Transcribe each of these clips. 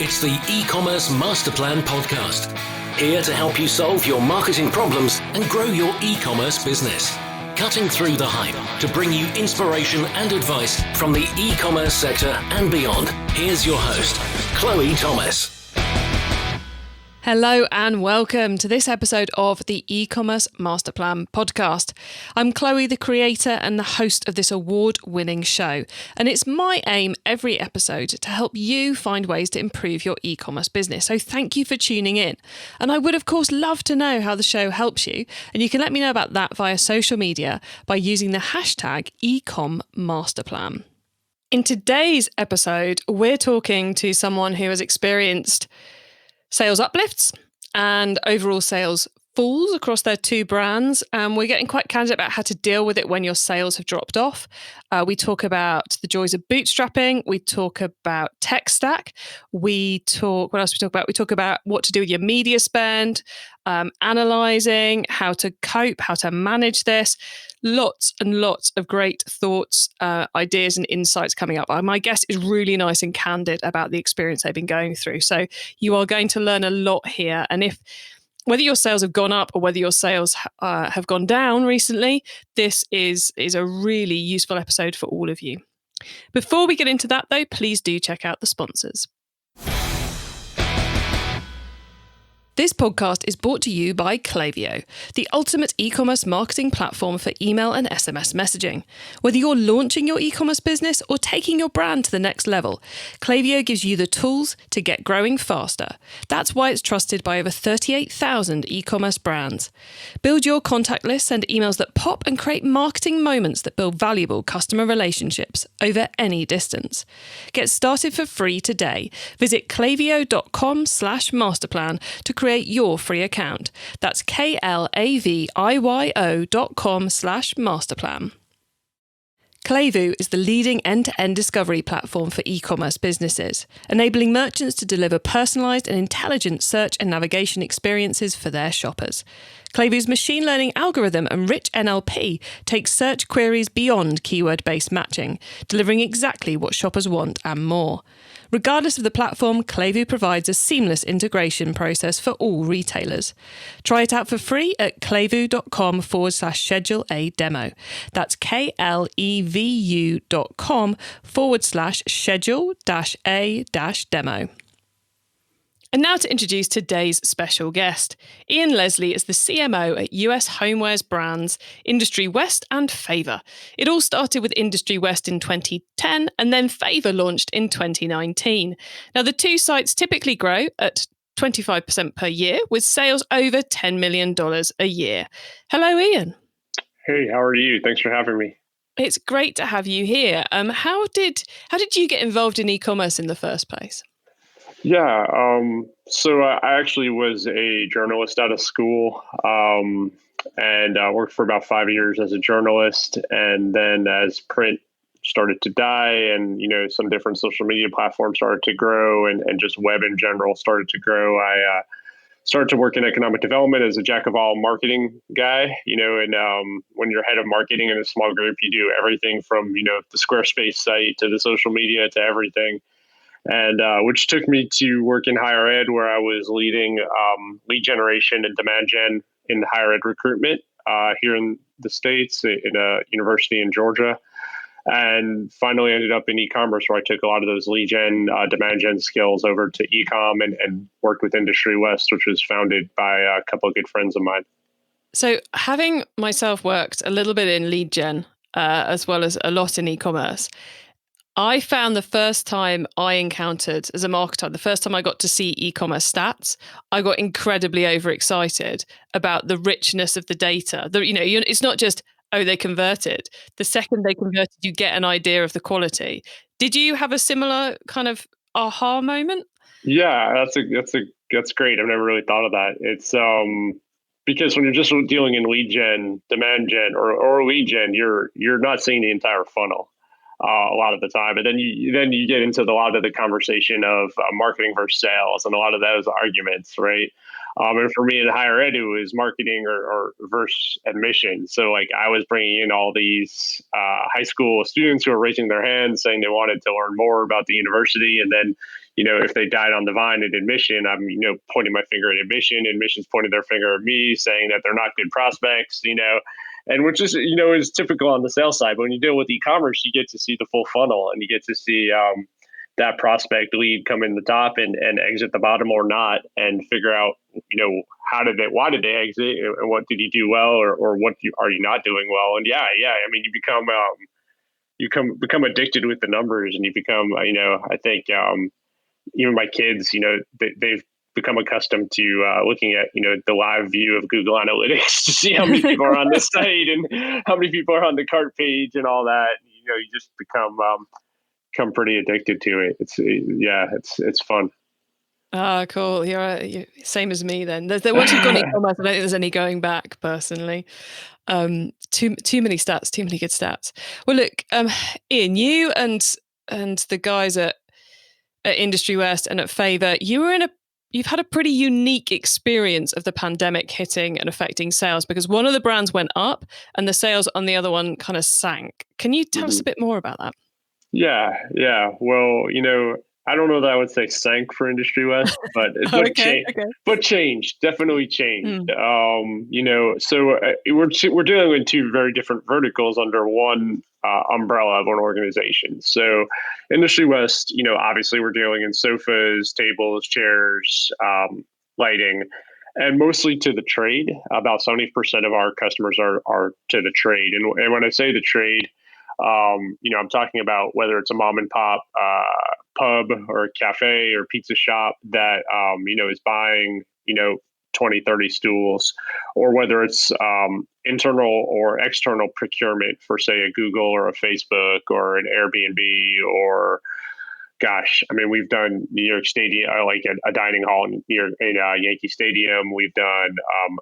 It's the E-commerce Master Plan podcast. Here to help you solve your marketing problems and grow your e-commerce business. Cutting through the hype to bring you inspiration and advice from the e-commerce sector and beyond. Here's your host, Chloe Thomas. Hello and welcome to this episode of the E-commerce Master Plan podcast. I'm Chloe, the creator and the host of this award-winning show, and it's my aim every episode to help you find ways to improve your e-commerce business. So thank you for tuning in. And I would of course love to know how the show helps you, and you can let me know about that via social media by using the hashtag #EcomMasterPlan. In today's episode, we're talking to someone who has experienced sales uplifts and overall sales falls across their two brands. And we're getting quite candid about how to deal with it when your sales have dropped off. We talk about the joys of bootstrapping. We talk about tech stack. What else we talk about? We talk about what to do with your media spend, analyzing, how to cope, how to manage this. Lots and lots of great thoughts, ideas and insights coming up. My guest is really nice and candid about the experience they've been going through. So you are going to learn a lot here. And whether your sales have gone up or whether your sales have gone down recently, this is a really useful episode for all of you. Before we get into that though, please do check out the sponsors. This podcast is brought to you by Klaviyo, the ultimate e-commerce marketing platform for email and SMS messaging. Whether you're launching your e-commerce business or taking your brand to the next level, Klaviyo gives you the tools to get growing faster. That's why it's trusted by over 38,000 e-commerce brands. Build your contact list, send emails that pop, and create marketing moments that build valuable customer relationships over any distance. Get started for free today. Visit klaviyo.com/masterplan to create your free account. That's klaviyo.com/masterplan. Klaviyo is the leading end-to-end discovery platform for e-commerce businesses, enabling merchants to deliver personalized and intelligent search and navigation experiences for their shoppers. Klaviyo's machine learning algorithm and rich NLP takes search queries beyond keyword-based matching, delivering exactly what shoppers want and more. Regardless of the platform, Klaviyo provides a seamless integration process for all retailers. Try it out for free at klaviyo.com/schedule a demo. That's KLEVU.com/schedule-a-demo. And now to introduce today's special guest. Ian Leslie is the CMO at US homewares brands Industry West and Favor. It all started with Industry West in 2010 and then Favor launched in 2019. Now the two sites typically grow at 25% per year with sales over $10 million a year. Hello, Ian. Hey, how are you? Thanks for having me. It's great to have you here. How did you get involved in e-commerce in the first place? Yeah, so I actually was a journalist out of school and worked for about 5 years as a journalist. And then as print started to die and, some different social media platforms started to grow and just web in general started to grow, I started to work in economic development as a jack of all marketing guy, and when you're head of marketing in a small group, you do everything from, the Squarespace site to the social media to everything. And which took me to work in higher ed, where I was leading lead generation and demand gen in higher ed recruitment here in the States in a university in Georgia. And finally ended up in e-commerce, where I took a lot of those lead gen, demand gen skills over to e-com and worked with Industry West, which was founded by a couple of good friends of mine. So having myself worked a little bit in lead gen, as well as a lot in e-commerce, I found the first time I encountered, as a marketer, the first time I got to see e-commerce stats, I got incredibly overexcited about the richness of the data. It's not just, they converted. The second they converted, you get an idea of the quality. Did you have a similar kind of aha moment? Yeah, that's great. I've never really thought of that. It's because when you're just dealing in lead gen, demand gen, or lead gen, you're not seeing the entire funnel. A lot of the time, but then you get into a lot of the conversation of marketing versus sales and a lot of those arguments, right? And for me in higher ed, it was marketing or versus admission. So like I was bringing in all these high school students who were raising their hands saying they wanted to learn more about the university, and then if they died on the vine at admission, I'm, pointing my finger at admission's pointing their finger at me, saying that they're not good prospects, and which is, is typical on the sales side. But when you deal with e-commerce, you get to see the full funnel, and you get to see that prospect lead come in the top and exit the bottom or not, and figure out, why did they exit, and what did you do well, or what are you not doing well? And yeah. I mean, you become addicted with the numbers, and you become, I think, even my kids, they've become accustomed to looking at, the live view of Google Analytics to see how many people are on the site and how many people are on the cart page and all that. You just become pretty addicted to it. It's fun. Ah, cool. You're same as me then. Once you've gone e-commerce, I don't think there's any going back personally. Too many stats, too many good stats. Well, look, Ian, you and the guys at Industry West and at Favor, you've had a pretty unique experience of the pandemic hitting and affecting sales, because one of the brands went up and the sales on the other one kind of sank. Can you tell us a bit more about that? Yeah. Well, I don't know that I would say sank for Industry West, but Okay. Changed, definitely changed. So we're dealing with two very different verticals under one umbrella of an organization. So Industry West, obviously we're dealing in sofas, tables, chairs, lighting, and mostly to the trade. About 70% of our customers are to the trade. And when I say the trade, I'm talking about whether it's a mom and pop pub or a cafe or pizza shop that, is buying, 20, 30 stools, or whether it's internal or external procurement for, say, a Google or a Facebook or an Airbnb or, gosh, I mean, we've done New York Stadium, like a dining hall in Yankee Stadium. We've done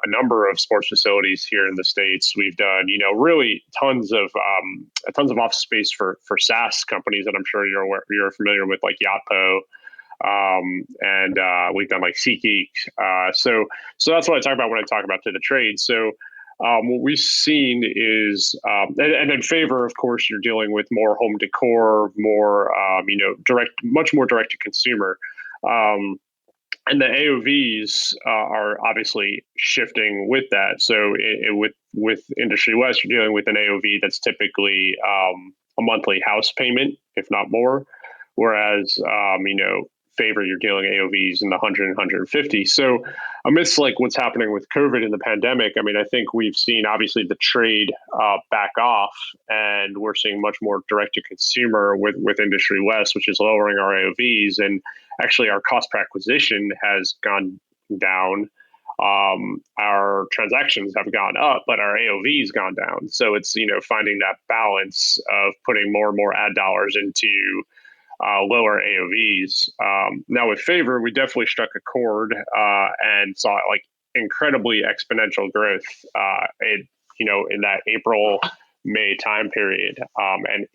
a number of sports facilities here in the States. We've done, really tons of office space for SaaS companies that I'm sure you're familiar with, like Yotpo. And we've done like SeatGeek. So that's what I talk about when I talk about to the trade. So what we've seen is, and in Favor, of course, you're dealing with more home decor, more, much more direct to consumer. And the AOVs are obviously shifting with that. So with Industry West, you're dealing with an AOV that's typically a monthly house payment, if not more. Whereas, Favor, you're dealing AOVs in the 100 and 150. So amidst like what's happening with COVID and the pandemic, I mean, I think we've seen obviously the trade back off, and we're seeing much more direct to consumer with Industry West, which is lowering our AOVs. And actually our cost per acquisition has gone down. Our transactions have gone up, but our AOV has gone down. So it's, finding that balance of putting more and more ad dollars into lower AOVs. Now with Favor, we definitely struck a chord and saw like incredibly exponential growth in that April-May time period, and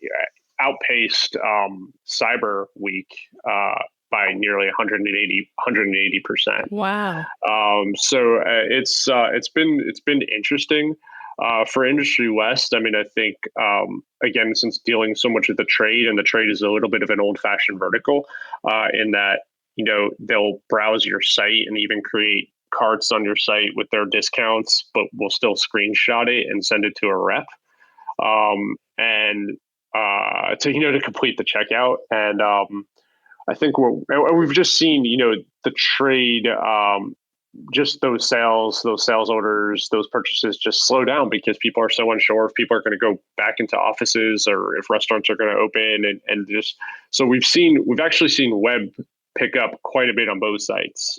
outpaced Cyber Week by nearly 180%. Wow. So it's been interesting. For Industry West, I mean, I think, again, since dealing so much with the trade, and the trade is a little bit of an old-fashioned vertical in that, they'll browse your site and even create carts on your site with their discounts, but will still screenshot it and send it to a rep, to complete the checkout. And I think we've just seen, the trade, just those sales orders, those purchases just slow down because people are so unsure if people are going to go back into offices or if restaurants are going to open, and just, so we've actually seen web pick up quite a bit on both sites.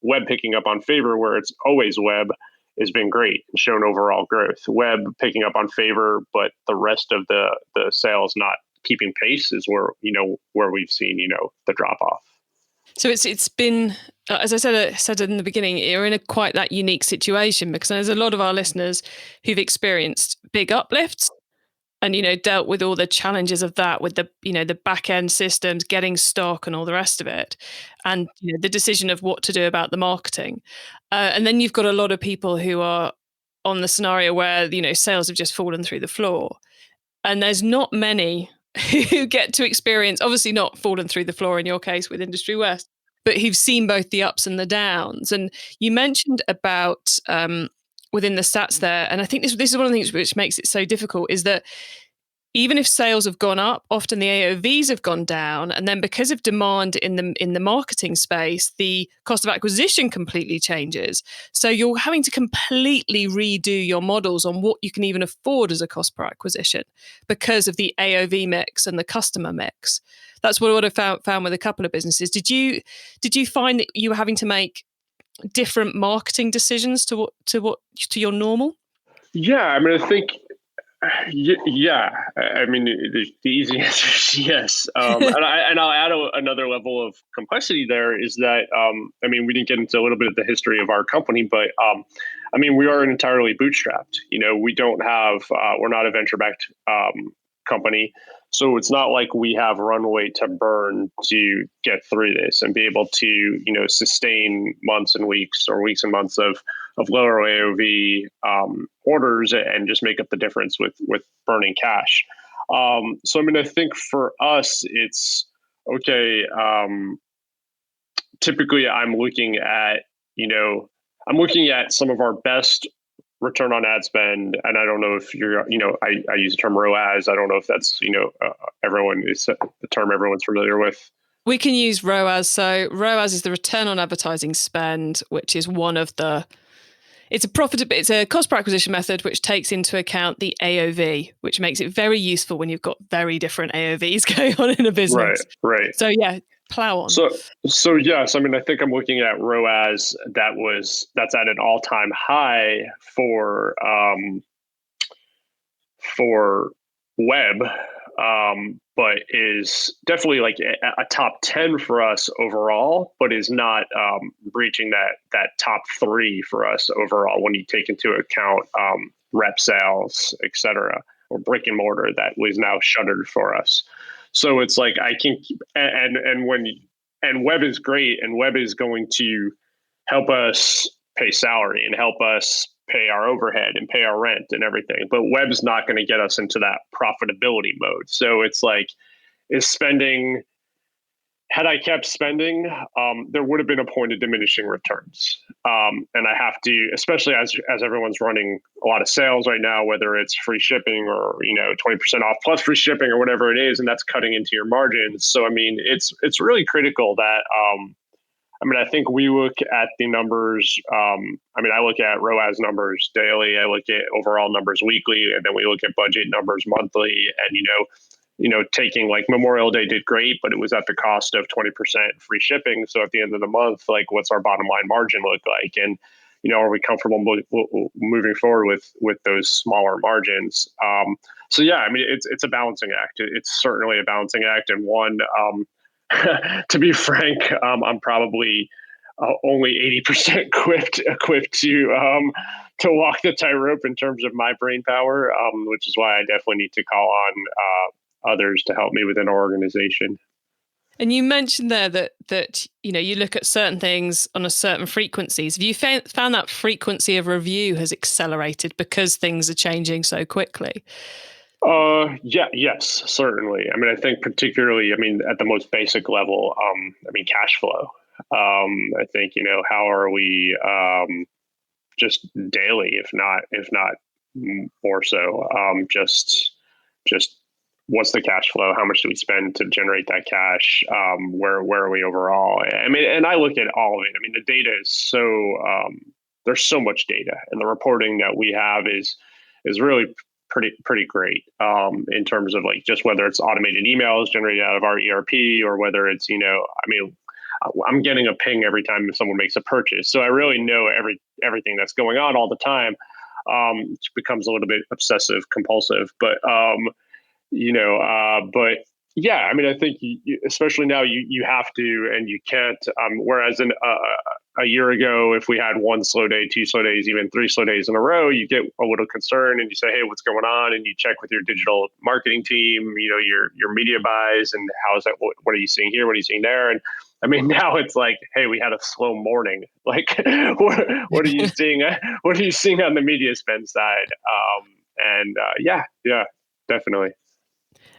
Web picking up on Favor, where it's always web, has been great and shown overall growth. Web picking up on Favor, but the rest of the sales not keeping pace is where we've seen, the drop off. So it's been, as I said in the beginning, you're in quite that unique situation, because there's a lot of our listeners who've experienced big uplifts and, dealt with all the challenges of that, with the back end systems, getting stock and all the rest of it, and the decision of what to do about the marketing. And then you've got a lot of people who are on the scenario where, sales have just fallen through the floor. And there's not many who get to experience, obviously not fallen through the floor in your case with Industry West, but who've seen both the ups and the downs. And you mentioned about within the stats there, and I think this is one of the things which makes it so difficult, is that even if sales have gone up, often the AOVs have gone down, and then because of demand in the marketing space, the cost of acquisition completely changes. So you're having to completely redo your models on what you can even afford as a cost per acquisition because of the AOV mix and the customer mix. That's what I found with a couple of businesses. Did you find that you were having to make different marketing decisions to your normal? Yeah, I mean, I think yeah, I mean, the easy answer is yes. And I'll add another level of complexity there is that, I mean, we didn't get into a little bit of the history of our company, but I mean, we are entirely bootstrapped. You know, we don't have, we're not a venture-backed company. So it's not like we have runway to burn to get through this and be able to, you know, sustain months and weeks or weeks and months of lower AOV orders and just make up the difference with burning cash. So I mean, I think for us, it's okay. Typically, I'm looking at, you know, I'm looking at some of our best return on ad spend, and I don't know if you're, you know, I use the term ROAS. I don't know if that's, you know, everyone is the term everyone's familiar with. We can use ROAS. So ROAS is the return on advertising spend, which is one of the, it's a cost per acquisition method which takes into account the AOV, which makes it very useful when you've got very different AOVs going on in a business. Right. So yeah, plow on. So yes, I mean, I think I'm looking at ROAS that's at an all-time high for web, but is definitely like a top 10 for us overall, but is not reaching that top 3 for us overall when you take into account rep sales, et cetera, or brick and mortar that was now shuttered for us. So it's like I can, and web is great, and web is going to help us pay salary and help us pay our overhead and pay our rent and everything. But web's not going to get us into that profitability mode. So it's like, had I kept spending, there would have been a point of diminishing returns. And I have to, especially as everyone's running a lot of sales right now, whether it's free shipping or, you know, 20% off plus free shipping or whatever it is, and that's cutting into your margins. So, I mean, it's really critical that, I mean, I think we look at the numbers. I mean, I look at ROAS numbers daily. I look at overall numbers weekly, and then we look at budget numbers monthly. And, you know, taking like Memorial Day did great, but it was at the cost of 20% free shipping. So at the end of the month, like, what's our bottom line margin look like? And, you know, are we comfortable moving forward with those smaller margins? So yeah, I mean, it's a balancing act. It's certainly a balancing act, and one. To be frank, I'm probably only 80% equipped to walk the tightrope in terms of my brain power, which is why I definitely need to call on others to help me within our organization. And you mentioned there that you know, you look at certain things on a certain frequencies. Have you found that frequency of review has accelerated because things are changing so quickly? Yes, certainly. I mean, I think particularly, I mean, at the most basic level, I mean, cash flow. I think, you know, how are we, just daily, if not more so, just what's the cash flow? How much do we spend to generate that cash? Where are we overall? I mean, and I look at all of it. I mean, the data is so, there's so much data, and the reporting that we have is really pretty great in terms of like just whether it's automated emails generated out of our ERP or whether it's, you know, I mean, I'm getting a ping every time someone makes a purchase. So I really know everything that's going on all the time. It becomes a little bit obsessive compulsive, but, you know, but yeah, I mean, I think especially now you have to, and you can't, whereas a year ago, if we had one slow day, 2 slow days, even 3 slow days in a row, you get a little concerned and you say, hey, what's going on? And you check with your digital marketing team, you know, your media buys, and how is that? What are you seeing here? What are you seeing there? And I mean, now it's like, hey, we had a slow morning. Like, what are you seeing? What are you seeing on the media spend side? Yeah, definitely.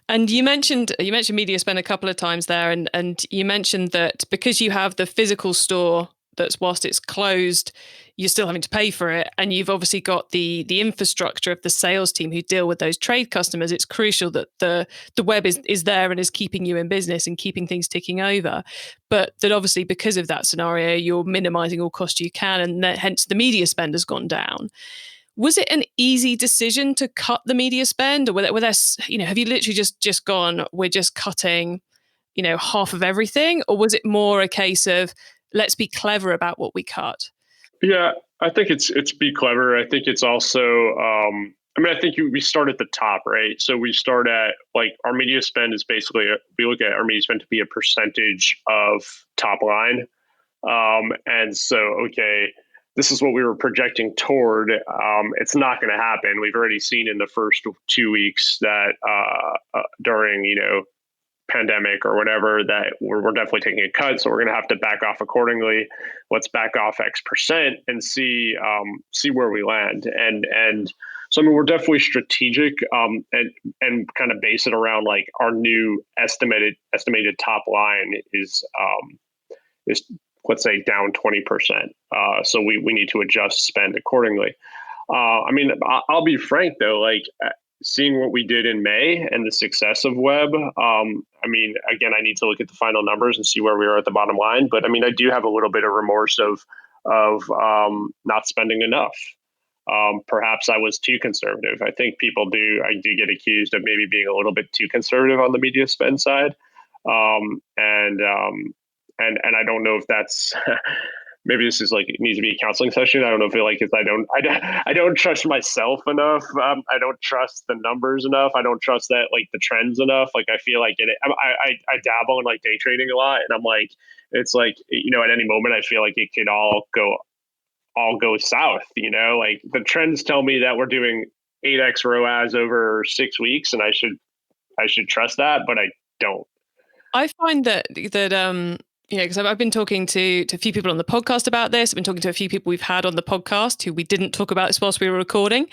And you mentioned media spend a couple of times there, and you mentioned that because you have the physical store that's whilst it's closed, you're still having to pay for it, and you've obviously got the infrastructure of the sales team who deal with those trade customers. It's crucial that the web is there and is keeping you in business and keeping things ticking over. But that obviously because of that scenario, you're minimizing all cost you can, and hence the media spend has gone down. Was it an easy decision to cut the media spend, or were there, have you literally just gone, we're just cutting, half of everything, or was it more a case of let's be clever about what we cut? Yeah, I think it's be clever. I think it's also, I think we start at the top, right? So we start at like our media spend is basically, we look at our media spend to be a percentage of top line. And so, okay, this is what we were projecting toward. It's not going to happen. We've already seen in the first 2 weeks that during, pandemic or whatever, that we're definitely taking a cut. So we're going to have to back off accordingly. Let's back off X percent and see where we land. And so, we're definitely strategic, and kind of base it around like our new estimated top line is let's say down 20%. So we need to adjust spend accordingly. I'll be frank though, like seeing what we did in May and the success of web. Again, I need to look at the final numbers and see where we are at the bottom line. But I do have a little bit of remorse of not spending enough. Perhaps I was too conservative. I think I do get accused of maybe being a little bit too conservative on the media spend side. And I don't know if that's maybe this is like, it needs to be a counseling session. I don't know if I don't trust myself enough. I don't trust the numbers enough. I don't trust that like the trends enough. Like I feel like I dabble in like day trading a lot, and I'm like, it's like, at any moment I feel like it could all go south. Like the trends tell me that we're doing 8x ROAS over 6 weeks, and I should trust that, but I don't. I find that because I've been talking to a few people on the podcast about this. I've been talking to a few people we've had on the podcast who we didn't talk about this whilst we were recording.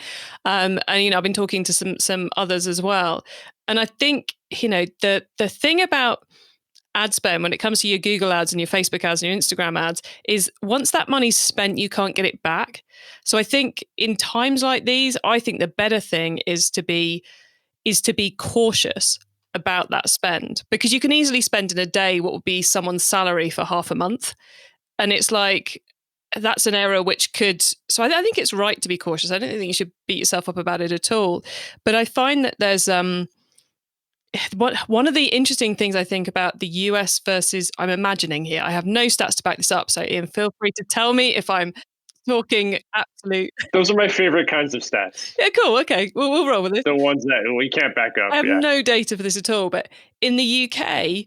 And I've been talking to some others as well. And I think, the thing about ad spend when it comes to your Google ads and your Facebook ads and your Instagram ads is once that money's spent, you can't get it back. So I think in times like these, I think the better thing is to be cautious about that spend, because you can easily spend in a day what would be someone's salary for half a month. And it's like, that's an error which could, so I think it's right to be cautious. I don't think you should beat yourself up about it at all. But I find that there's, one of the interesting things I think about the US versus, I'm imagining here, I have no stats to back this up. So Ian, feel free to tell me if I'm talking absolute. Those are my favorite kinds of stats. Yeah, cool. Okay, we'll roll with it. The ones that we can't back up. I have no data for this at all. But in the UK,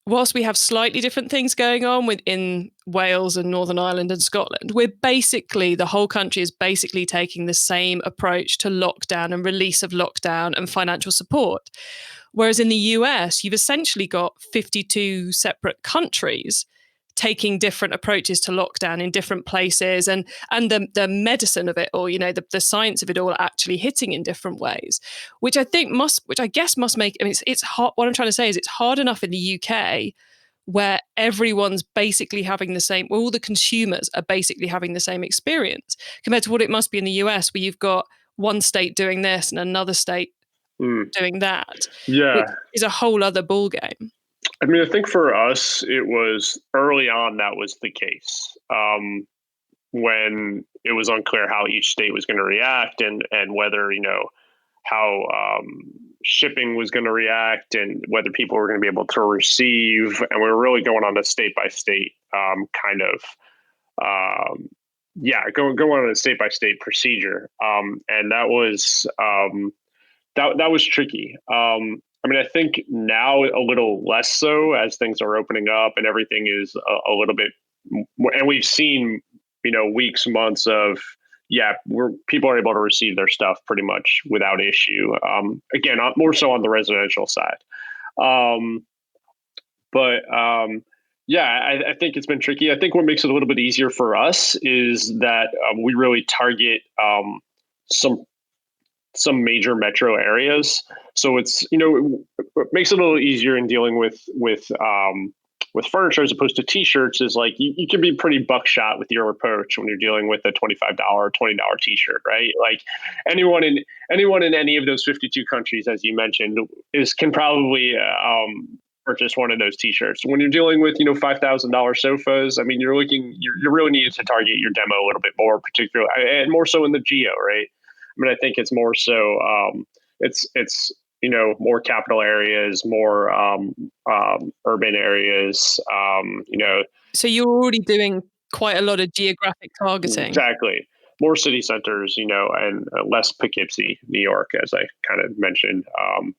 whilst we have slightly different things going on within Wales and Northern Ireland and Scotland, the whole country is basically taking the same approach to lockdown and release of lockdown and financial support. Whereas in the US, you've essentially got 52 separate countries taking different approaches to lockdown in different places, and the medicine of it all, the science of it all actually hitting in different ways, which I guess must make, it's hard. What I'm trying to say is it's hard enough in the UK where everyone's basically having all the consumers are basically having the same experience, compared to what it must be in the US, where you've got one state doing this and another state doing that. Yeah. Which is a whole other ballgame. I think for us, it was early on that was the case. When it was unclear how each state was going to react and whether, how shipping was going to react and whether people were going to be able to receive. And we were really going on a state by state going on a state by state procedure. And that was that was tricky. I think now a little less so as things are opening up and everything is a little bit more, and we've seen, weeks, months of, people are able to receive their stuff pretty much without issue. Again, more so on the residential side. I think it's been tricky. I think what makes it a little bit easier for us is that we really target some some major metro areas. So it's, it makes it a little easier in dealing with furniture as opposed to t-shirts is like you can be pretty buckshot with your approach when you're dealing with a $25 or $20 t-shirt, right? Like anyone in any of those 52 countries, as you mentioned, can probably purchase one of those t-shirts. When you're dealing with, $5,000 sofas, I mean, you're really needing to target your demo a little bit more, particularly, and more so in the geo, right? I mean, I think it's more so it's more capital areas, more urban areas. So you're already doing quite a lot of geographic targeting. Exactly. More city centers, and less Poughkeepsie, New York, as I kind of mentioned.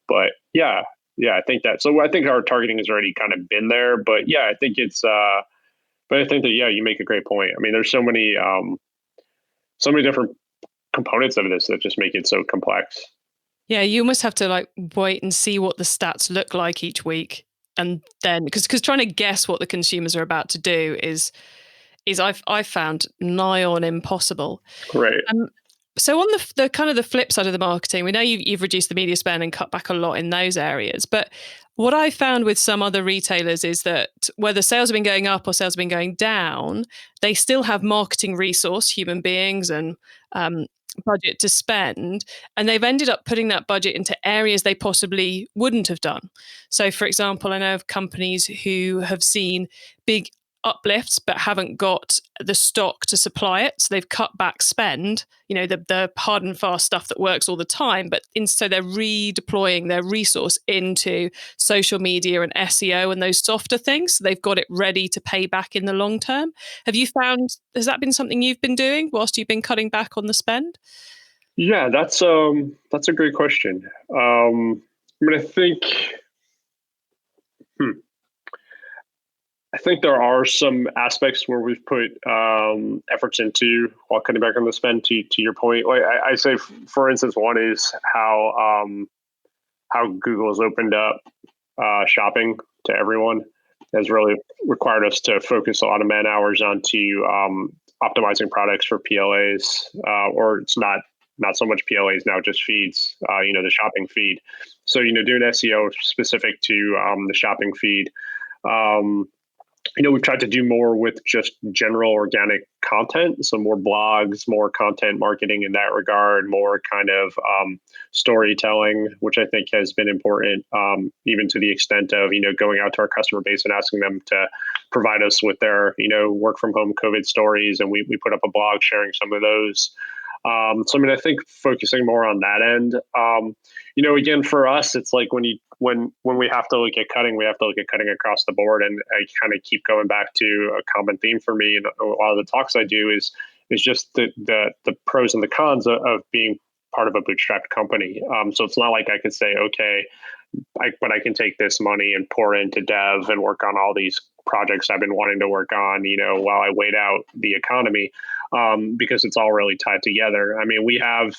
But yeah, I think that. So I think our targeting has already kind of been there. But yeah, I think it's. But I think that you make a great point. I mean, there's so many different components of this that just make it so complex. Yeah, you almost have to like wait and see what the stats look like each week, and then because trying to guess what the consumers are about to do is I've found nigh on impossible. Right. So on the kind of the flip side of the marketing, we know you've reduced the media spend and cut back a lot in those areas, but what I found with some other retailers is that whether sales have been going up or sales have been going down, they still have marketing resource, human beings, and budget to spend, and they've ended up putting that budget into areas they possibly wouldn't have done. So, for example, I know of companies who have seen big uplifts but haven't got the stock to supply it, so they've cut back spend, the hard and fast stuff that works all the time, but so they're redeploying their resource into social media and SEO and those softer things, so they've got it ready to pay back in the long term. Has that been something you've been doing whilst you've been cutting back on the spend? Yeah, that's a great question. I think there are some aspects where we've put efforts into while cutting back on the spend. To your point, like I say, for instance, one is how Google has opened up shopping to everyone. Has really required us to focus a lot of man hours onto optimizing products for PLAs, or it's not so much PLAs now, just feeds. The shopping feed. So doing SEO specific to the shopping feed. We've tried to do more with just general organic content. So more blogs, more content marketing in that regard, more kind of storytelling, which I think has been important, even to the extent of, going out to our customer base and asking them to provide us with their, work from home COVID stories. And we put up a blog sharing some of those. So, I think focusing more on that end, again, for us, it's like when we have to look at cutting, we have to look at cutting across the board. And I kind of keep going back to a common theme for me. And a lot of the talks I do is just the pros and the cons of being part of a bootstrapped company. So it's not like I could say, okay, but I can take this money and pour into dev and work on all these projects I've been wanting to work on, while I wait out the economy, because it's all really tied together. I mean, we have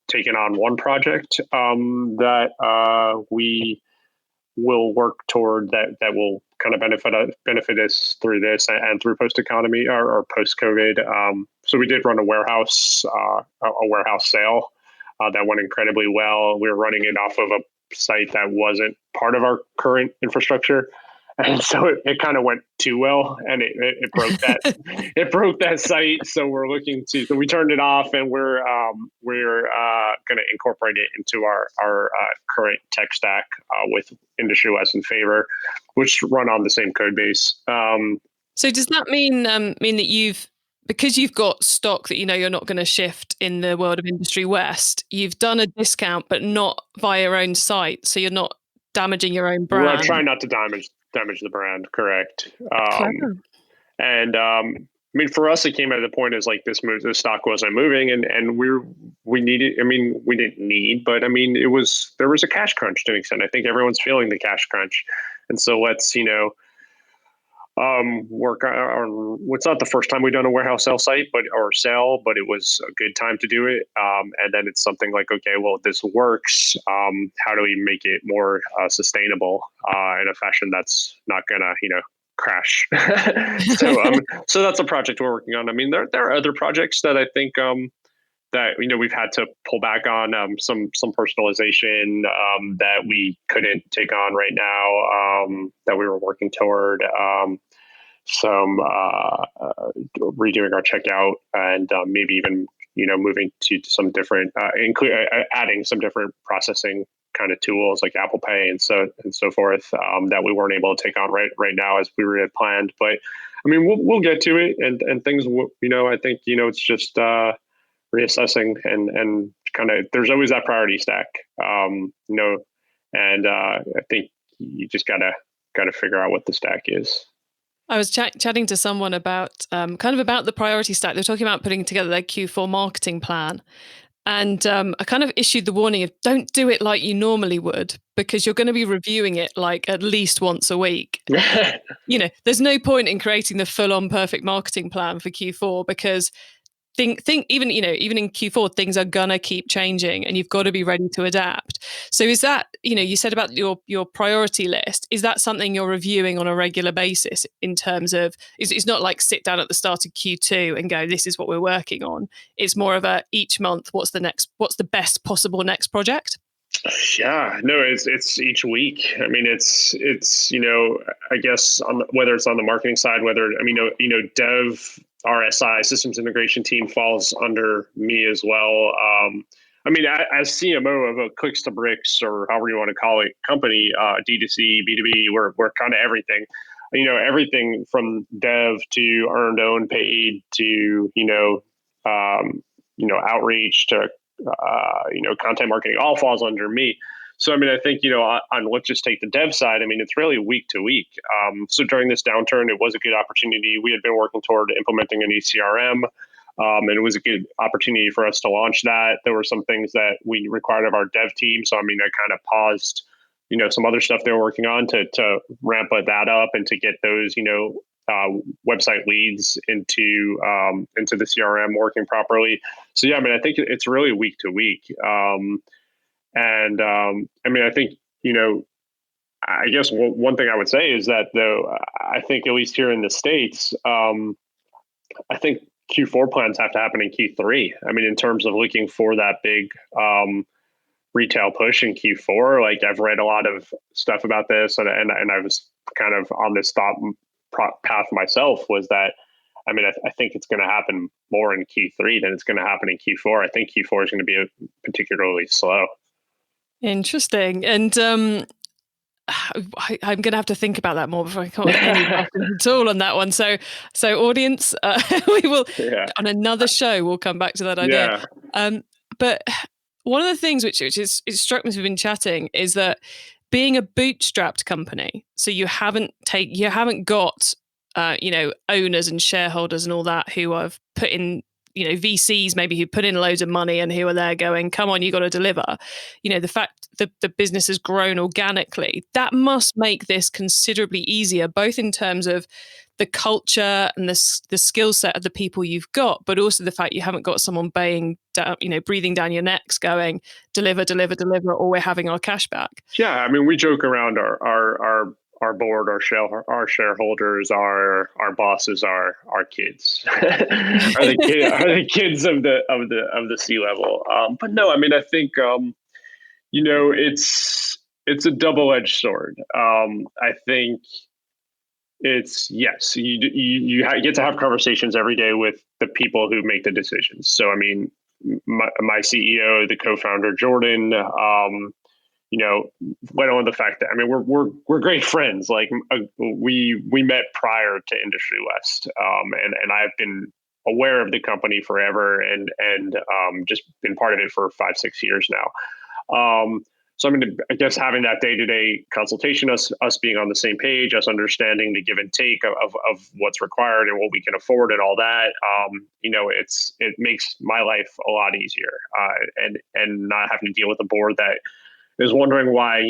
taken on one project that we will work toward that will kind of benefit us through this and through post-economy or post-COVID. So we did run a warehouse sale that went incredibly well. We were running it off of a site that wasn't part of our current infrastructure. And so it kind of went too well, and it broke that it broke that site. So we turned it off, and we're going to incorporate it into our current tech stack with Industry West and Favor, which run on the same code base. So does that mean that because you've got stock that you're not going to shift in the world of Industry West, you've done a discount, but not via your own site, so you're not damaging your own brand? We're trying not to damage the brand, correct? And for us, it came at the point as like the stock wasn't moving, and we needed. We didn't need, but there was a cash crunch to an extent. I think everyone's feeling the cash crunch, and so let's work on. It's not the first time we've done a warehouse sale, but it was a good time to do it. And then it's something like, okay, well, this works. How do we make it more sustainable in a fashion that's not gonna, crash? So that's a project we're working on. There are other projects that I think that, we've had to pull back on some personalization that we couldn't take on right now, that we were working toward. Some redoing our checkout, and maybe even moving to some different, adding some different processing kind of tools like Apple Pay and so forth, that we weren't able to take on right now as we had planned. But I mean, we'll get to it, and things. I think it's just reassessing and kind of, there's always that priority stack, and I think you just gotta figure out what the stack is. I was chatting to someone about kind of about the priority stack. They were talking about putting together their Q4 marketing plan. And I kind of issued the warning of don't do it like you normally would, because you're going to be reviewing it like at least once a week. There's no point in creating the full-on perfect marketing plan for Q4, because think even in Q4 things are gonna keep changing, and you've got to be ready to adapt. So is that, you said about your priority list, is that something you're reviewing on a regular basis in terms of, it's not like sit down at the start of Q2 and go, this is what we're working on. It's more of a each month, what's the best possible next project? Yeah, no, it's each week. I mean, it's I guess whether it's on the marketing side, dev, RSI, systems integration team, falls under me as well. I mean, as CMO of a clicks to bricks, or however you want to call it, company, D2C, B2B, we're kind of everything. Everything from dev to earned, owned, paid to outreach to content marketing, all falls under me. So, I mean, I think, on let's just take the dev side. I mean, it's really week to week. So during this downturn, it was a good opportunity. We had been working toward implementing a new CRM, and it was a good opportunity for us to launch that. There were some things that we required of our dev team. So, I mean, I kind of paused, some other stuff they were working on to ramp that up and to get those, website leads into the CRM working properly. So, yeah, I mean, I think it's really week to week. I mean, I think, I guess one thing I would say is that, though, I think at least here in the States, I think Q4 plans have to happen in Q3. I mean, in terms of looking for that big retail push in Q4, like I've read a lot of stuff about this, and I was kind of on this thought path myself, was that, I mean, I think it's going to happen more in Q3 than it's going to happen in Q4. I think Q4 is going to be particularly slow. Interesting. And I'm going to have to think about that more before I come up with any at all on that one. So audience, we will, on another show, we'll come back to that idea. Yeah. But one of the things which is, it struck me as we've been chatting, is that being a bootstrapped company, so you haven't got owners and shareholders and all that who have put in, VCs maybe who put in loads of money and who are there going, come on, you got to deliver. The fact that the business has grown organically, that must make this considerably easier, both in terms of the culture and the skill set of the people you've got, but also the fact you haven't got someone breathing down your necks going, deliver, or we're having our cash back. Yeah, I mean, we joke around our board, our shareholders, our bosses, our kids are the kids of the C-level. But no, I mean, I think it's a double-edged sword. I think it's, yes, you get to have conversations every day with the people who make the decisions. So, I mean, my CEO, the co-founder Jordan, went on the fact that, I mean, we're great friends. Like we met prior to Industry West, and I've been aware of the company forever, and just been part of it for 5-6 years now. So I mean, I guess having that day-to-day consultation, us being on the same page, us understanding the give and take of what's required and what we can afford and all that, it makes my life a lot easier, and not having to deal with a board that is wondering why,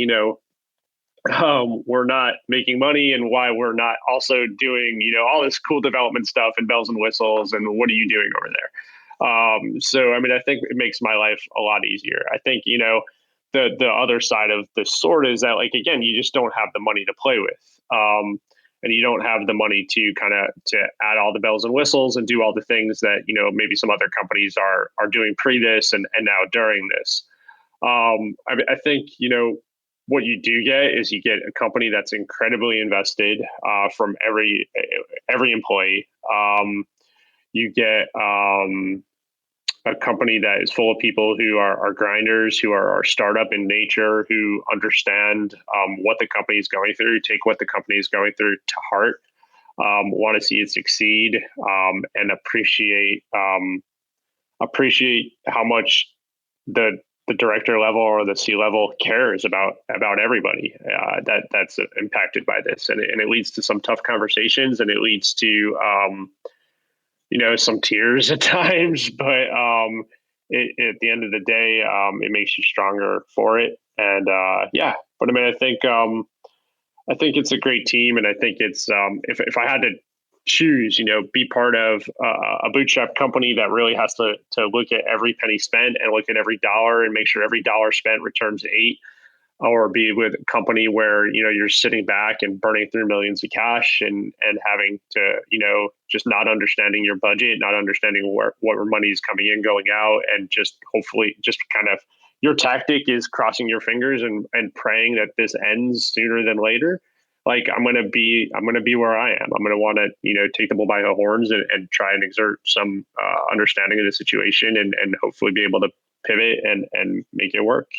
we're not making money, and why we're not also doing, all this cool development stuff and bells and whistles, and what are you doing over there? So, I mean, I think it makes my life a lot easier. I think, the other side of the sword is that, like, again, you just don't have the money to play with. and you don't have the money to to add all the bells and whistles and do all the things that, maybe some other companies are doing pre this and now during this. I think, what you do get is you get a company that's incredibly invested from every employee. You get a company that is full of people who are grinders, who are startup in nature, who understand what the company is going through, take what the company is going through to heart, want to see it succeed, and appreciate how much the director level or the C level cares about everybody that's impacted by this, and it leads to some tough conversations, and it leads to some tears at times, but at the end of the day, it makes you stronger for it. And but I mean, I think it's a great team, and I think it's if I had to choose, be part of a bootstrap company that really has to look at every penny spent and look at every dollar and make sure every dollar spent returns 8, or be with a company where, you're sitting back and burning through millions of cash and having to, just not understanding your budget, not understanding what money is coming in, going out, and just hopefully just kind of your tactic is crossing your fingers and praying that this ends sooner than later. Like I'm going to be where I am. I'm going to want to, take the bull by the horns and try and exert some understanding of the situation and hopefully be able to pivot and make it work.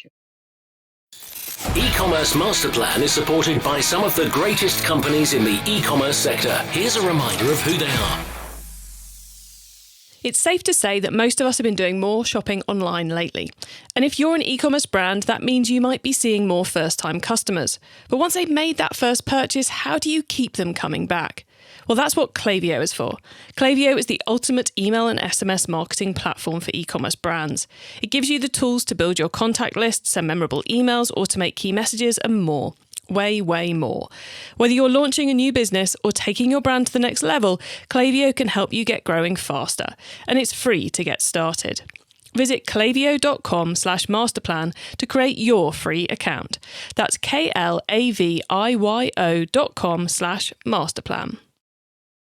E-commerce Master Plan is supported by some of the greatest companies in the e-commerce sector. Here's a reminder of who they are. It's safe to say that most of us have been doing more shopping online lately. And if you're an e-commerce brand, that means you might be seeing more first-time customers. But once they've made that first purchase, how do you keep them coming back? Well, that's what Klaviyo is for. Klaviyo is the ultimate email and SMS marketing platform for e-commerce brands. It gives you the tools to build your contact list, send memorable emails, automate key messages, and more. Way, way more. Whether you're launching a new business or taking your brand to the next level, Klaviyo can help you get growing faster. And it's free to get started. Visit klaviyo.com/masterplan to create your free account. That's klaviyo.com/masterplan.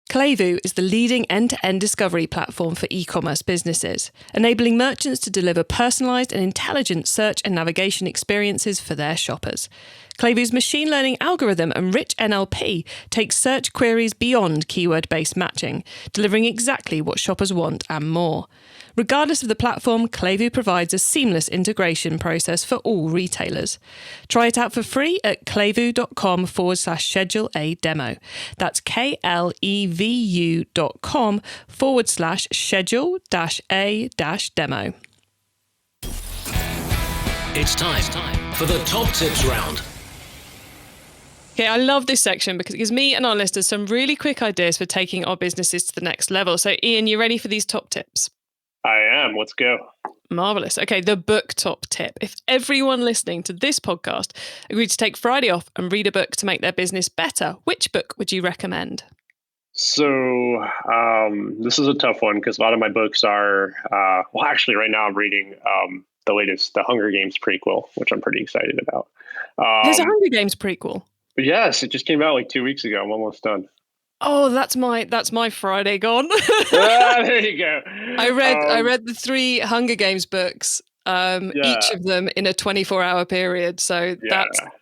Klaviyo is the leading end-to-end discovery platform for e-commerce businesses, enabling merchants to deliver personalized and intelligent search and navigation experiences for their shoppers. Klaviyo's machine learning algorithm and rich NLP takes search queries beyond keyword-based matching, delivering exactly what shoppers want and more. Regardless of the platform, Klaviyo provides a seamless integration process for all retailers. Try it out for free at klaviyo.com/schedule a demo. That's KLEVU.com/schedule-a-demo. It's time for the top tips round. Okay, I love this section because it gives me and our listeners some really quick ideas for taking our businesses to the next level. So, Ian, you ready for these top tips? I am. Let's go. Marvellous. Okay, the book top tip. If everyone listening to this podcast agreed to take Friday off and read a book to make their business better, which book would you recommend? So this is a tough one because a lot of my books are, actually right now I'm reading the latest, the Hunger Games prequel, which I'm pretty excited about. There's a Hunger Games prequel? Yes, it just came out like 2 weeks ago. I'm almost done. Oh, that's my Friday gone. There you go. I read the 3 Hunger Games books, each of them in a 24-hour period. So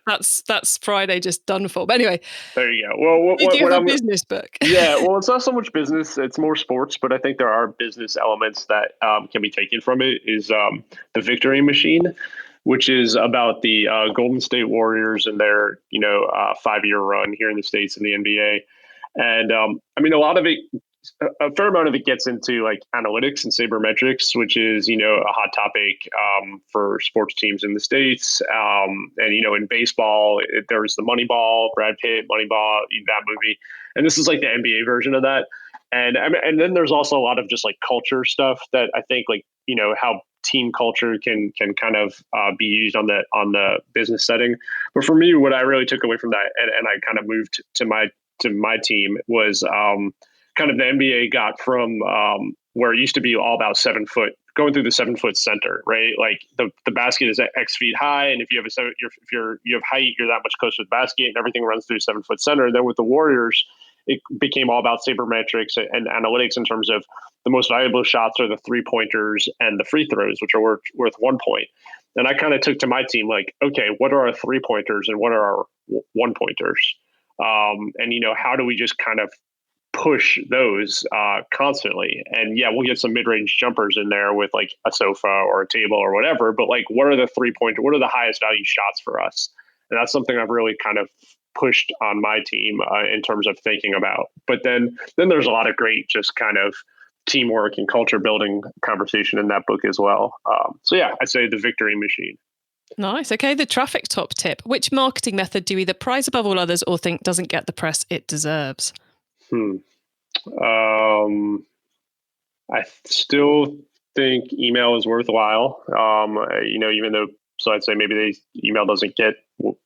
that's Friday just done for. But anyway, there you go. Well, you have a business book. Yeah, well, it's not so much business; it's more sports. But I think there are business elements that can be taken from it. Is The Victory Machine, which is about the Golden State Warriors and their 5-year run here in the States in the NBA. And I mean, a lot of it, a fair amount of it gets into like analytics and sabermetrics, which is, a hot topic for sports teams in the States. And, in baseball, there's the Moneyball, Brad Pitt, Moneyball, that movie. And this is like the NBA version of that. And then there's also a lot of just like culture stuff that I think like, how team culture can kind of be used on the business setting. But for me, what I really took away from that, and I kind of moved to my team, was kind of the NBA got from where it used to be all about 7-foot going through the 7-foot center, right? Like the basket is X feet high. And if you have you have height, you're that much closer to the basket and everything runs through 7-foot center. Then with the Warriors, it became all about sabermetrics and analytics in terms of the most valuable shots are the 3-pointers and the free throws, which are worth 1 point. And I kind of took to my team, like, okay, what are our 3-pointers and what are our 1-pointers? And, how do we just kind of push those constantly? And yeah, we'll get some mid-range jumpers in there with like a sofa or a table or whatever, but like, what are the 3-pointer, what are the highest value shots for us? And that's something I've really kind of pushed on my team in terms of thinking about. But then there's a lot of great just kind of teamwork and culture building conversation in that book as well. So yeah, I'd say the victory machine. Nice. Okay, the traffic top tip. Which marketing method do you either prize above all others or think doesn't get the press it deserves? I still think email is worthwhile. Even though, so I'd say maybe email doesn't get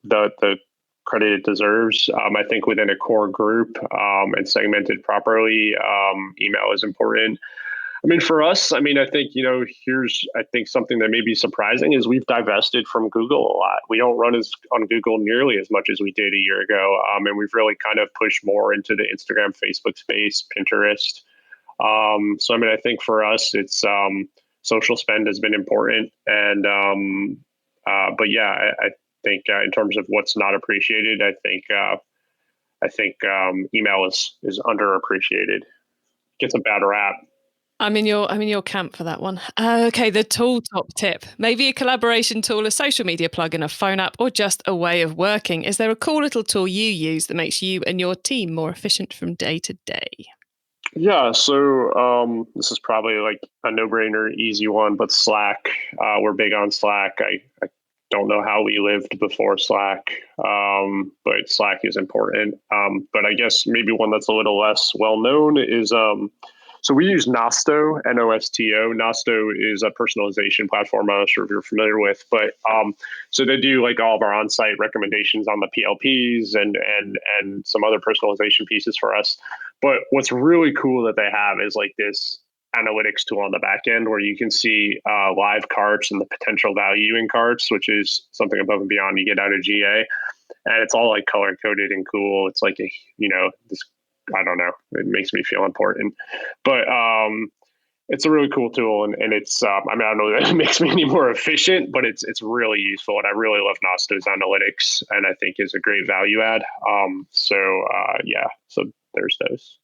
the credit it deserves. I think within a core group and segmented properly, email is important. I mean, for us, I think, I think something that may be surprising is we've divested from Google a lot. We don't run on Google nearly as much as we did a year ago. And we've really kind of pushed more into the Instagram, Facebook space, Pinterest. So, I think for us, it's social spend has been important. And, but yeah, I think in terms of what's not appreciated, I think email is underappreciated. Gets a bad rap. I'm in your camp for that one. Okay, the tool top tip. Maybe a collaboration tool, a social media plugin, a phone app, or just a way of working. Is there a cool little tool you use that makes you and your team more efficient from day to day? Yeah, so this is probably like a no-brainer, easy one, but Slack. We're big on Slack. I don't know how we lived before Slack, but Slack is important. But I guess maybe one that's a little less well-known is so we use Nosto, Nosto. Nosto is a personalization platform. I'm not sure if you're familiar with, but so they do like all of our on-site recommendations on the PLPs and some other personalization pieces for us. But what's really cool that they have is like this analytics tool on the back end where you can see live carts and the potential value in carts, which is something above and beyond you get out of GA. And it's all like color coded and cool. It's like this. I don't know. It makes me feel important, but it's a really cool tool, and it's. I don't know that it makes me any more efficient, but it's really useful, and I really love Nosto's analytics, and I think is a great value add. So there's those.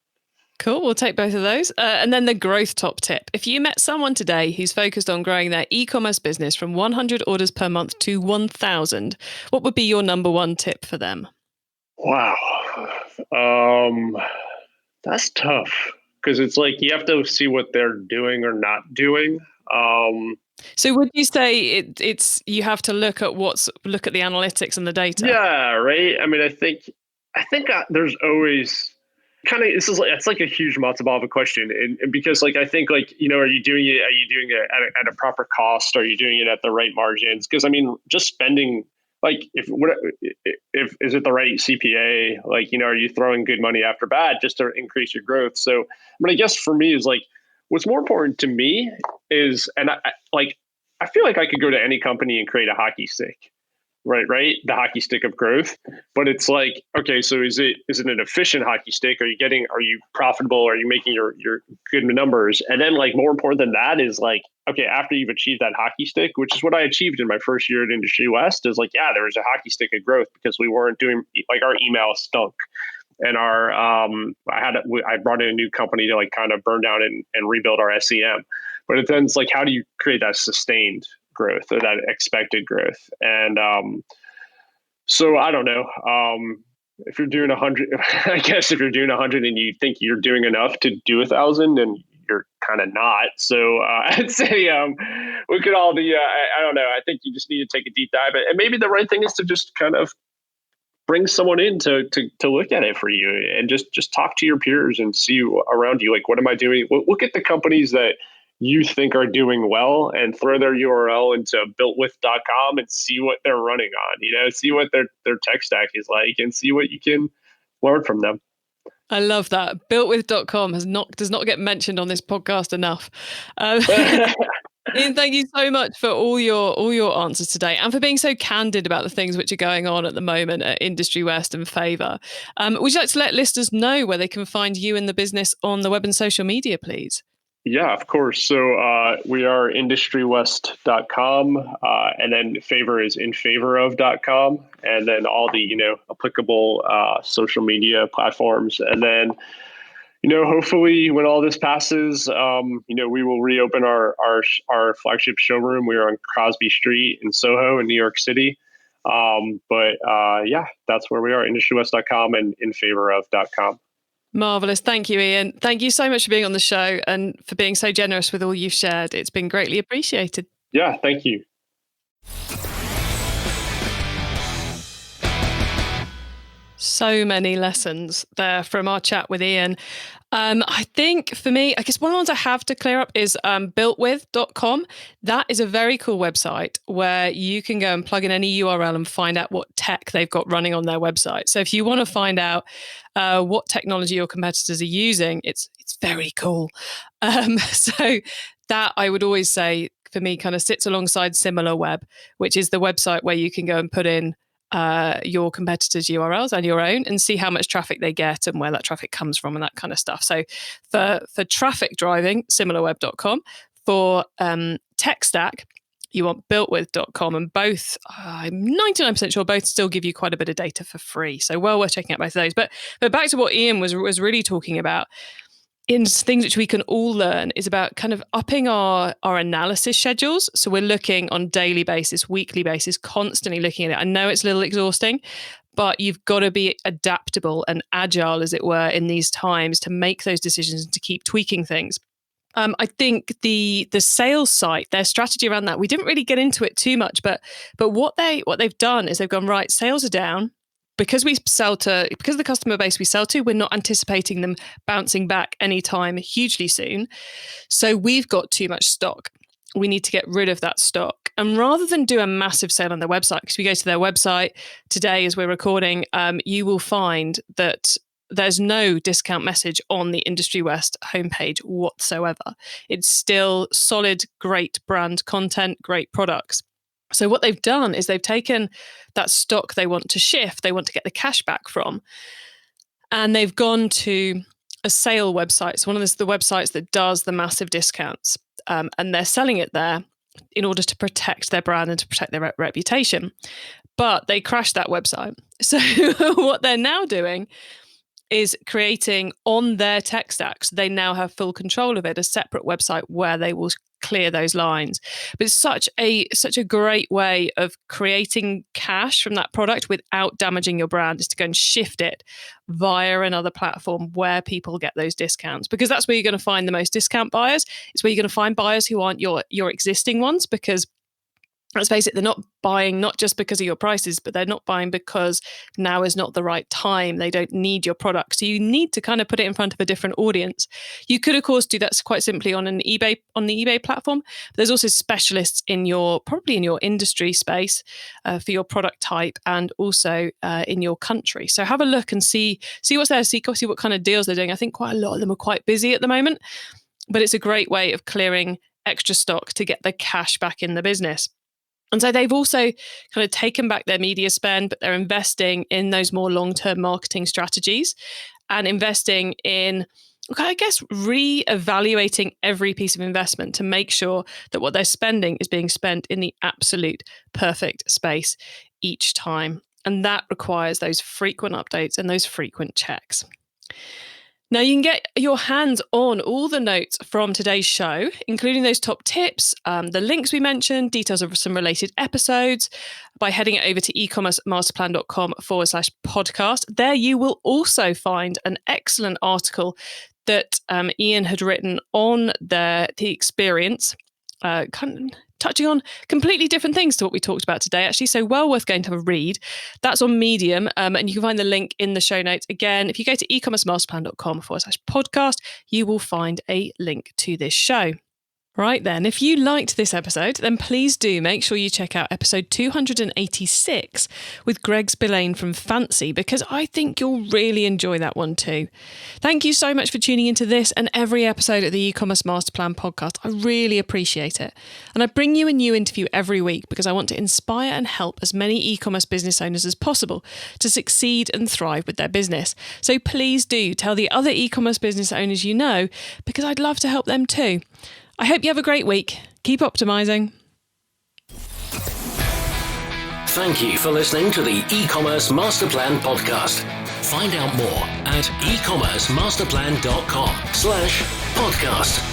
Cool. We'll take both of those, and then the growth top tip. If you met someone today who's focused on growing their e-commerce business from 100 orders per month to 1,000, what would be your number one tip for them? Wow. That's tough because it's like you have to see what they're doing or not doing. So would you say it's you have to look at the analytics and the data? Yeah, right. I think there's always kind of it's like a huge matzo ball of a question, and because like I think like are you doing it at a proper cost? Are you doing it at the right margins? Because just spending. Like if is it the right CPA? Like, are you throwing good money after bad just to increase your growth? So, I guess for me is like, what's more important to me is, and I feel like I could go to any company and create a hockey stick, right? The hockey stick of growth. But it's like, okay, so is it an efficient hockey stick? Are you profitable? Are you making your good numbers? And then like more important than that is like, okay, after you've achieved that hockey stick, which is what I achieved in my first year at Industry West, is like, yeah, there was a hockey stick of growth because we weren't doing like our email stunk. And I brought in a new company to like kind of burn down and rebuild our SEM. But then it's like, how do you create that sustained growth or that expected growth? And so I don't know. If you're doing 100, I guess if you're doing 100 and you think you're doing enough to do 1,000, then you're kind of not. So I'd say look at all the. I don't know. I think you just need to take a deep dive, and maybe the right thing is to just kind of bring someone in to look at it for you, and just talk to your peers and see around you. Like, what am I doing? Look at the companies that you think are doing well and throw their URL into builtwith.com and see what they're running on, see what their tech stack is like and see what you can learn from them. I love that. Builtwith.com does not get mentioned on this podcast enough. Ian, thank you so much for all your answers today and for being so candid about the things which are going on at the moment at Industry West and Favour. Would you like to let listeners know where they can find you and the business on the web and social media, please? Yeah, of course. So we are industrywest.com, and then favor is infavorof.com, and then all the applicable social media platforms. And then hopefully when all this passes, we will reopen our flagship showroom. We are on Crosby Street in Soho in New York City. But yeah, that's where we are, industrywest.com and infavorof.com. Marvellous. Thank you, Ian. Thank you so much for being on the show and for being so generous with all you've shared. It's been greatly appreciated. Yeah, thank you. So many lessons there from our chat with Ian. I think for me, I guess one of the ones I have to clear up is builtwith.com. That is a very cool website where you can go and plug in any URL and find out what tech they've got running on their website. So if you want to find out what technology your competitors are using, it's very cool. So that I would always say for me kind of sits alongside SimilarWeb, which is the website where you can go and put in your competitors' URLs and your own and see how much traffic they get and where that traffic comes from and that kind of stuff. So for traffic driving, similarweb.com. For tech stack, you want builtwith.com, and both, I'm 99% sure both still give you quite a bit of data for free. So well worth checking out both of those. But back to what Ian was really talking about, in things which we can all learn is about kind of upping our analysis schedules. So we're looking on daily basis, weekly basis, constantly looking at it. I know it's a little exhausting, but you've got to be adaptable and agile, as it were, in these times to make those decisions and to keep tweaking things. I think the sales site, their strategy around that, we didn't really get into it too much, but what they've done is they've gone, right, sales are down. Because because of the customer base we sell to, we're not anticipating them bouncing back anytime hugely soon. So we've got too much stock. We need to get rid of that stock. And rather than do a massive sale on their website, because we go to their website today as we're recording, you will find that there's no discount message on the Industry West homepage whatsoever. It's still solid, great brand content, great products. So what they've done is they've taken that stock they want to shift, they want to get the cash back from, and they've gone to a sale website. So one of the websites that does the massive discounts, and they're selling it there in order to protect their brand and to protect their reputation. But they crashed that website. So what they're now doing is creating on their tech stack, so they now have full control of it, a separate website where they will clear those lines. But it's such a great way of creating cash from that product without damaging your brand, is to go and shift it via another platform where people get those discounts, because that's where you're going to find the most discount buyers. It's where you're going to find buyers who aren't your existing ones, because let's face it, they're not buying not just because of your prices, but they're not buying because now is not the right time. They don't need your product. So you need to kind of put it in front of a different audience. You could, of course, do that quite simply on the eBay platform. But there's also specialists probably in your industry space for your product type, and also in your country. So have a look and see what's there, see what kind of deals they're doing. I think quite a lot of them are quite busy at the moment, but it's a great way of clearing extra stock to get the cash back in the business. And so they've also kind of taken back their media spend, but they're investing in those more long-term marketing strategies and investing in, I guess, re-evaluating every piece of investment to make sure that what they're spending is being spent in the absolute perfect space each time. And that requires those frequent updates and those frequent checks. Now, you can get your hands on all the notes from today's show, including those top tips, the links we mentioned, details of some related episodes, by heading over to ecommercemasterplan.com/podcast. There you will also find an excellent article that Ian had written on the experience, touching on completely different things to what we talked about today, actually. So well worth going to have a read. That's on Medium, and you can find the link in the show notes. Again, if you go to ecommercemasterplan.com/podcast, you will find a link to this show. Right then, if you liked this episode, then please do make sure you check out episode 286 with Greg Spillane from Fancy, because I think you'll really enjoy that one too. Thank you so much for tuning into this and every episode of the E-commerce Master Plan podcast. I really appreciate it. And I bring you a new interview every week because I want to inspire and help as many e-commerce business owners as possible to succeed and thrive with their business. So please do tell the other e-commerce business owners you know, because I'd love to help them too. I hope you have a great week. Keep optimizing. Thank you for listening to the E-commerce Master Plan podcast. Find out more at ecommercemasterplan.com/podcast.